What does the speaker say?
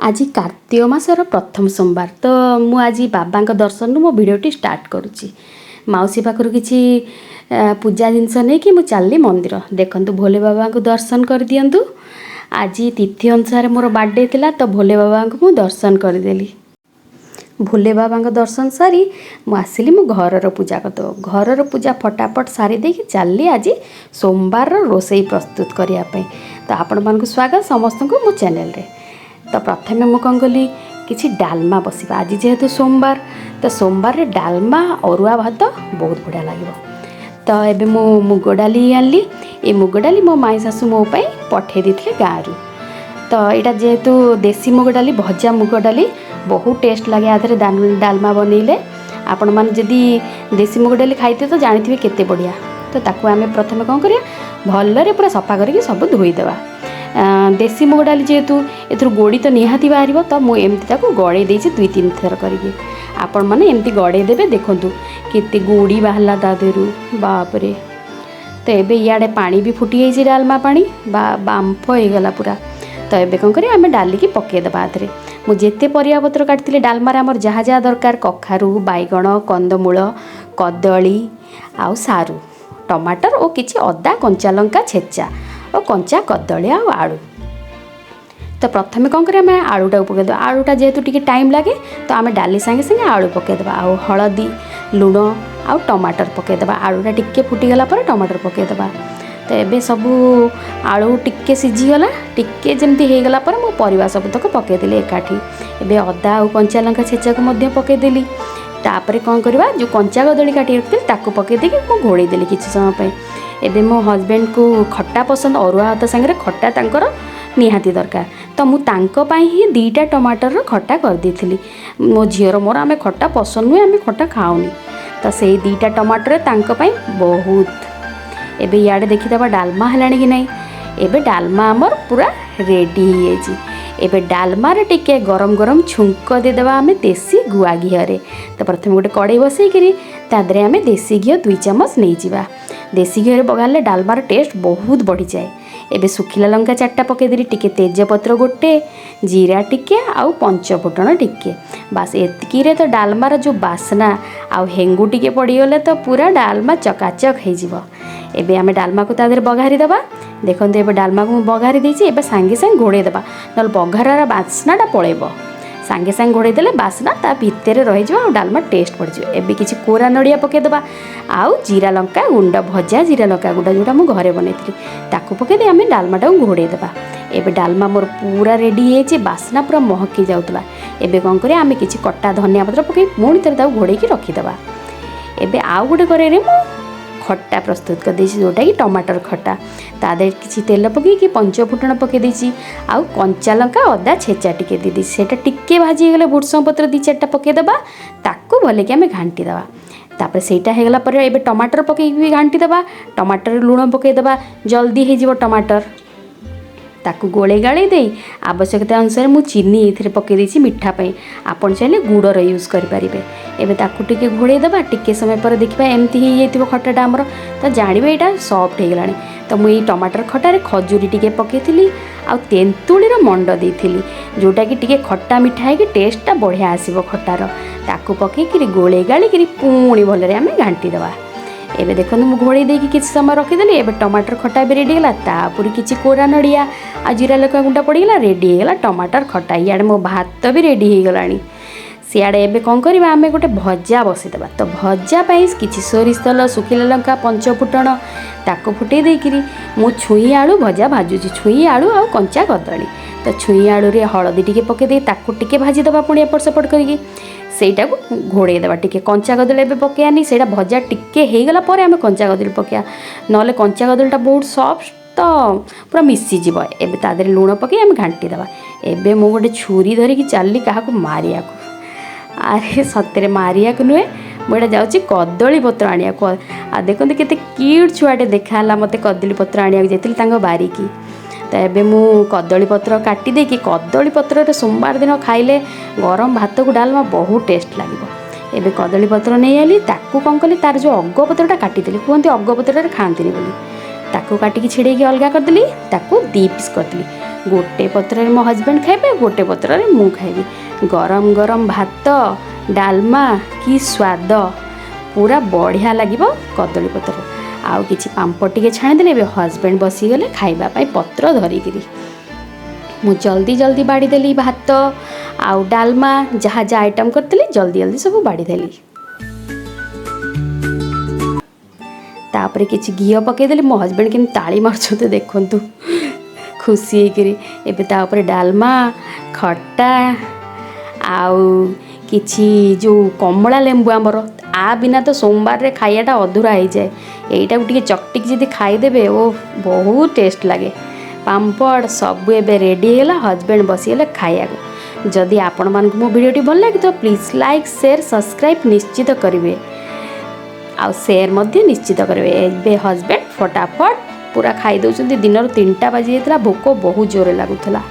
आज कार्तिक मासर प्रथम सोमवार तो मु आज बाबा दर्शन मो भिडियोटी स्टार्ट करुच्ची मौसी पाखर किसी पूजा जिनस नहीं कि मुझे चलली मंदिर देखु भोले बाबा को दर्शन कर दियंतु। आज तिथि अनुसार मोर बर्थडे थिला तो भोले बाबा को मु दर्शन करदेली। भोले बाबा दर्शन सारी मुझे मो घर पूजा करद घर पूजा फटाफट सारी दे चलली आज सोमवार रोसई प्रस्तुत करने। तो आपण मानक स्वागत समस्त को मो चैनल रे। तो प्रथम मु कौन कली कि डालमा बसवा आज जेहेतु सोमवार तो सोमवार रे डालमा अरुआ भात बहुत बढ़िया लगे। तो एबे मु मुग डाली आनली ये मुग डाली मो माई शाशु मो पाई पठे देथिले गाँव। तो यहाँ जेहेतु देसी मुग डाली भजा मुग डाली बहुत टेस्ट लगे आधे डालमा बनइले। आपण मैंने जदि देसी मुग डाली खाइते तो जानी केते बढ़िया। तो ताकू आम प्रथम कौन करिया भलरे पूरा सफा करके सब धोईदेवा। देसी मुग डाली जेहेतु एथुर गोड़ी तो निहाती बाहर तो मुझे एमती गड़े देती दुई तीन थर करके आपण मैंने एमती गड़े देवे देखु केते गोड़ी बाहरला ता देहरु बापरे। तो एबे इयाडे पानी भी फुटी जाइए डालमा पानी बांफ हो गला पूरा। तो ये कौन करें आम डाल की पकईदेवा आधे मुझे परिया पत्र काटी डालमार आमर जहाँ जहाँ दरकार कखारू बैगण कंदमूल कदली आउ सारू टमाटर और किसी अदा कंचा लंका छेचा और कंचा कदली आलू। तो प्रथम कौन करें आलूटा पकईदेवा। आलूटा जेहेतु टी टाइम लगे तो आम डाली सांगे सांगे आलू पकईदेवा आउ हलदी लुण आउ टमाटर पकईदेवा। आलूटा टिके फुटीगला टमाटर पकईदेवा। तो ये सबू आलू टिके सीझीगला टिके जमती हो गला मो परिवा सबतक पकईदेली एकाठी। एबे अदा आउ कंचा लंका छेचा को पकईदेली। तापर कौन करवा जो कंचा कदली काटी रखी ताकू पकईदे मु घोड़ेदेली किसी समय पे। एबे मो हस्बैंड को खट्टा पसंद अरुआ भात सांगे खट्टा तांकर निहाती दरकार तो मु तांको पाई ही 2टा टमाटर खट्टा कर देथिली। मो झीर मोर आमे खट्टा पसंद नुहे आमे खट्टा खाऊनी तो से 2टा टमाटर तांको पाई बहुत। एबे याडे देखिदबा डालमा हलाणी कि नहीं। एबे डालमा आमर पूरा रेडी हो जाइए। एबे डालमा रे टिके गरम गरम छुंक देदेबा आमे देसी गुआ घी। तो प्रथम गोटे कड़े बसईकरी तादरे आमे देसी घी 2 चमच नहीं जावा। देसी घी बगाले डालमार टेस्ट बहुत बढ़ी जाए। एबे सुखिला लंका 4टा पकईदेली टिके तेजपत्र गोटे जीरा टिके आउ पंचफुटण टिके बास एतकी रे तो डालमार जो बासना आउ हेंगू टिके पड़गले तो पूरा डालमा चकाचक हो। एबे आमे डालमा को तादेर बघारी देबा। देखते एबे डालमा को बघारी देछि एबे सांगे सांगे घोड़े देबा न बघारार बास्नाटा पळेबो। सांगे सांगे घोड़े देले बास्ना ता भितर रही जाओ डालमा टेस्ट पड़ जाए। एबे किछि कोरा नड़िया पकईदेबा आउ जीरा लंका गुंड भजा जीरा लंका गुंड जोटा मु घरे बनईथि ताकू पकईदे आमे डालमाटा घोड़े देबा। एबे डालमा मोर पूरा रेडी होइछि बास्ना पूरा महकी जाउतला। एबे कोन करे आमे किछि कट्टा धनिया पत्र पकई पुणी थरे ताकू घोड़े की रखिदेबा। एबे आउ गोटे करे रे मु खट्टा प्रस्तुत कर देछि जोटा कि टमाटर खट्टा तादे किछि तेल पकई पंचफुटण पकई देछि आउ कंचा लंका अदा छेचा टिके दे देछि सेटा टिके भाजी गले भुर्संग पत्र 2-4टा पकई देबा ताकू भले कि आमे घांटी देबा। तापर सेटा हेगला पर एबे टमाटर पकई भी घांटी देबा। टमाटर लुण पकई देबा जल्दी हे जिवो टमाटर ताकू गोले गाड़ी दे आवश्यकता अनुसार मु चीनी ये पकई देछि मिठा पाई आपन चाहे गुड़र यूज करें। एबे ताकू टिके घोड़े देबा टिके समय पर देखा एमती ही जाइथिबो खट्टाटा हमर तो जानिबे एटा सॉफ्ट हो गलानी। तो मुई टमाटर खट्टारे खजूरी टिके पकईथिली आ तेंतुळीर मंड देइथिली जोटा कि टिके खट्टा मिठा है कि टेस्टटा बढ़िया आसीबो खट्टार ताकू पकईकरी गोले गाड़ी करी पुणी भलरे आमे घांटी देबा। एबे देखो मु घोड़े देकी किसी समय रखीदेली। एबे टमाटर खट्टा भी रेडी गला तापुरी किछि कोरा नड़िया आ जीरा लंका गुंडा पड़गला रेडी होगला टमाटर खट्टा। इयाडे मो भात भी रेडी हो गलानी। सियाड़े एबे कौन करवा आमे गोटे भजा बसईदेबा। तो भजा पाई किछि सोरिष तेल सुखिला लंका पंचफुटण ताको फुटई देकिरी मु छुई आलू भजा भाजुची छुई आलू आ कंचा कदली। तो छुई आलू रे हळदी टिके पकई दे ताको टिके भाजी देबा पुणी एपट सेपट करके सेटा को घोड़े देबा। टिके कंचा कदली एबे पकेयानी सेटा भजा टिके हे गला परे आमे कंचा कदली पकेया नले कंचा कदलीटा बहुत सॉफ्ट तो पूरा मिसी जीव। एबे तादरे लुण पकई आमे घांटी देबा। एबे मु गोटे छुरी धरिकी चालली काहाको मारिया को। अरे सतरे मारिया को नुहे मुझे जाऊँगी कदली पत्र आनिया आ देखते केते क्यूट छुआटे देखाला मते कदली पत्र आनिया जाइली बारिकी। तो एबे मु कदली पत्र काटी देकी कदली पत्र सोमवार दिन खाइले गरम भात को डालमा बहुत टेस्ट लगे। एबे कदली पत्र नहीं आली ताकू कौन कली तार जो अग पत्रटा काटिदेली कहते अग पत्रटा खाआंतिनी बोली ताकू काटिकी छिड़ेकी अलगा करदेली ताकू 2 पीस करदेली गोटे पत्र मो हजबैंड खाइबे गोटे पत्र मु खाइबी गरम गरम भात डालमा कि स्वाद पूरा बढ़िया लगे कदली पत्र आउ किछि पांपड़ टिके छाणीदेले ए हजबैंड बसीगले खाइबापी पत्र धरिकी मु जल्दी जल्दी बाड़ीदेली भात आउ डालमा जहाँ जहाँ आइटम करती जल्दी जल्दी सब बाड़ीदेली तापर किछि घी पकईदेली मो हजबैंड केम ताली मार्चते देखंतु खुशी होकरी एबे तापर डालमा खट्टा आउ किछि जो कमला लेंबू आमर आ बिना तो सोमवार रे खाइयाटा अधूरा हो जाए यहीटा टिके चकटिक जदि खाईदेवे ओ बहुत टेस्ट लगे पांपड़ सब एबे रेडी है हजबैंड बसीगले खाया जदि आपण मानक मो वीडियोटी भल लगे तो प्लीज लाइक शेयर सब्सक्राइब निश्चित करेंगे आउ शेयर मध्य निश्चित करेंगे एबे हजबैंड फटाफट पूरा खाई दउछंती दिन 3टा बाजी जाता भोक बहुत जोर लगुला।